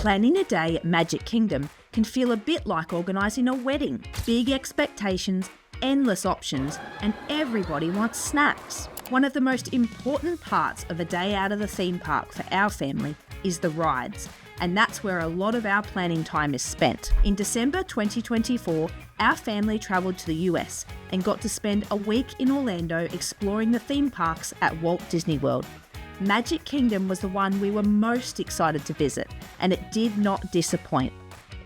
Planning a day at Magic Kingdom can feel a bit like organising a wedding. Big expectations, endless options, and everybody wants snacks. One of the most important parts of a day out of the theme park for our family is the rides, and that's where a lot of our planning time is spent. In December 2024, our family travelled to the US and got to spend a week in Orlando exploring the theme parks at Walt DisneyWorld. Magic Kingdom was the one we were most excited to visit, and it did not disappoint.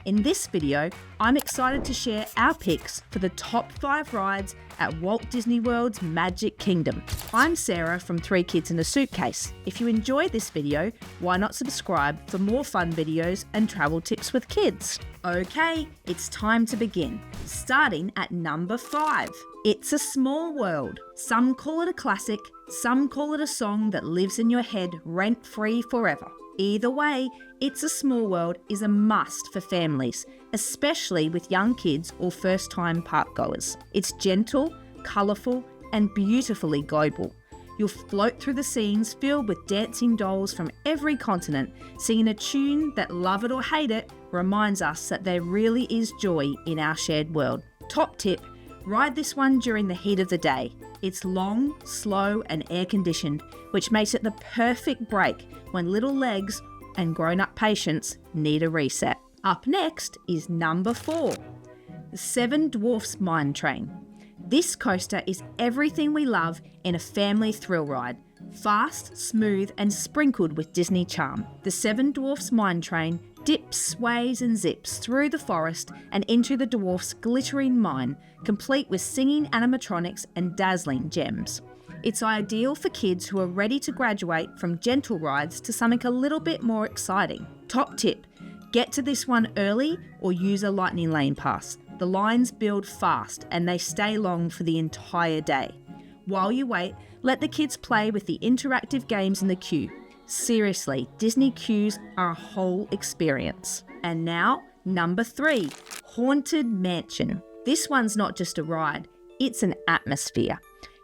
In this video, I'm excited to share our picks for the top 5 rides at Walt Disney World's Magic Kingdom. I'm Sarah from 3 Kids in a Suitcase. If you enjoyed this video, why not subscribe for more fun videos and travel tips with kids? Okay, it's time to begin. Starting at number 5. It's a Small World. Some call it a classic, some call it a song that lives in your head rent-free forever. Either way, It's a Small World is a must for families, especially with young kids or first-time park goers. It's gentle, colourful, and beautifully global. You'll float through the scenes filled with dancing dolls from every continent, singing a tune that, love it or hate it, reminds us that there really is joy in our shared world. Top tip, ride this one during the heat of the day. It's long, slow, and air-conditioned, which makes it the perfect break when little legs and grown-up patience need a reset. Up next is number 4, the Seven Dwarfs Mine Train. This coaster is everything we love in a family thrill ride. Fast, smooth, and sprinkled with Disney charm. The Seven Dwarfs Mine Train dips, sways, and zips through the forest and into the dwarfs' glittering mine, complete with singing animatronics and dazzling gems. It's ideal for kids who are ready to graduate from gentle rides to something a little bit more exciting. Top tip, get to this one early or use a lightning lane pass. The lines build fast and they stay long for the entire day. While you wait, let the kids play with the interactive games in the queue. Seriously, Disney queues are a whole experience. And now, number 3, Haunted Mansion. This one's not just a ride, it's an atmosphere.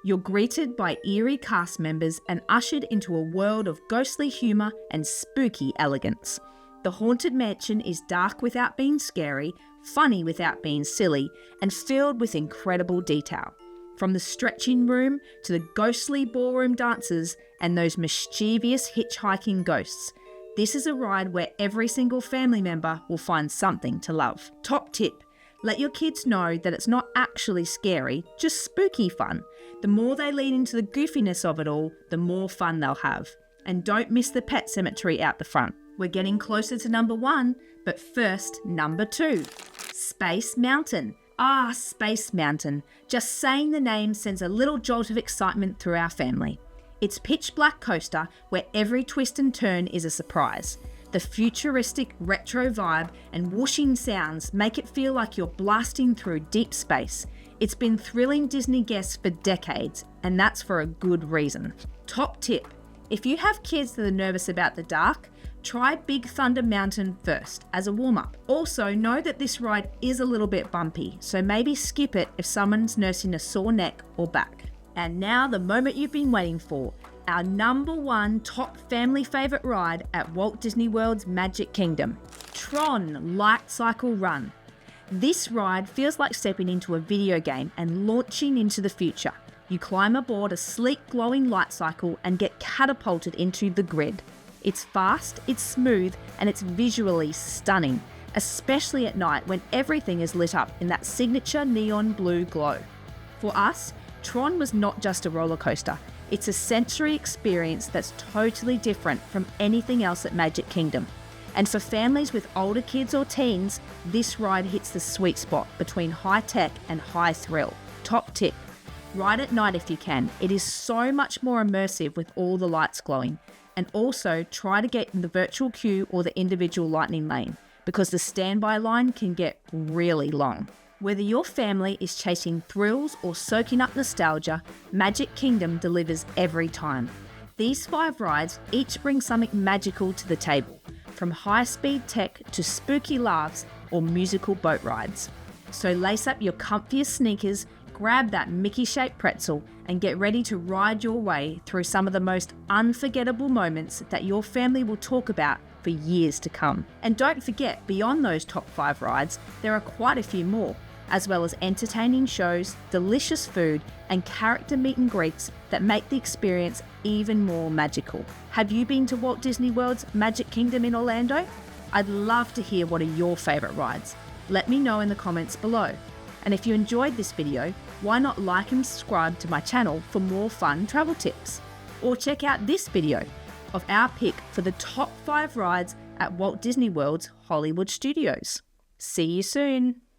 You're greeted by eerie cast members and ushered into a world of ghostly humour and spooky elegance. The Haunted Mansion is dark without being scary, funny without being silly, and filled with incredible detail. From the stretching room to the ghostly ballroom dancers and those mischievous hitchhiking ghosts, this is a ride where every single family member will find something to love. Top tip, let your kids know that it's not actually scary, just spooky fun. The more they lean into the goofiness of it all, the more fun they'll have. And don't miss the pet cemetery out the front. We're getting closer to number 1, but first, number 2. Space Mountain. Space Mountain. Just saying the name sends a little jolt of excitement through our family. It's pitch black coaster where every twist and turn is a surprise. The futuristic retro vibe and whooshing sounds make it feel like you're blasting through deep space. It's been thrilling Disney guests for decades, and that's for a good reason. Top tip, if you have kids that are nervous about the dark, try Big Thunder Mountain first as a warm-up. Also, know that this ride is a little bit bumpy, so maybe skip it if someone's nursing a sore neck or back. And now the moment you've been waiting for, our number 1 top family favourite ride at Walt Disney World's Magic Kingdom, Tron Light Cycle Run. This ride feels like stepping into a video game and launching into the future. You climb aboard a sleek glowing light cycle and get catapulted into the grid. It's fast, it's smooth, and it's visually stunning, especially at night when everything is lit up in that signature neon blue glow. For us, Tron was not just a roller coaster. It's a sensory experience that's totally different from anything else at Magic Kingdom. And for families with older kids or teens, this ride hits the sweet spot between high tech and high thrill. Top tip, ride at night if you can. It is so much more immersive with all the lights glowing. And also try to get in the virtual queue or the individual lightning lane, because the standby line can get really long. Whether your family is chasing thrills or soaking up nostalgia, Magic Kingdom delivers every time. These 5 rides each bring something magical to the table, from high-speed tech to spooky laughs or musical boat rides. So lace up your comfiest sneakers, grab that Mickey-shaped pretzel, and get ready to ride your way through some of the most unforgettable moments that your family will talk about for years to come. And don't forget, beyond those top 5 rides, there are quite a few more, as well as entertaining shows, delicious food, and character meet and greets that make the experience even more magical. Have you been to Walt Disney World's Magic Kingdom in Orlando? I'd love to hear what are your favourite rides. Let me know in the comments below. And if you enjoyed this video, why not like and subscribe to my channel for more fun travel tips? Or check out this video of our pick for the top 5 rides at Walt Disney World's Hollywood Studios. See you soon!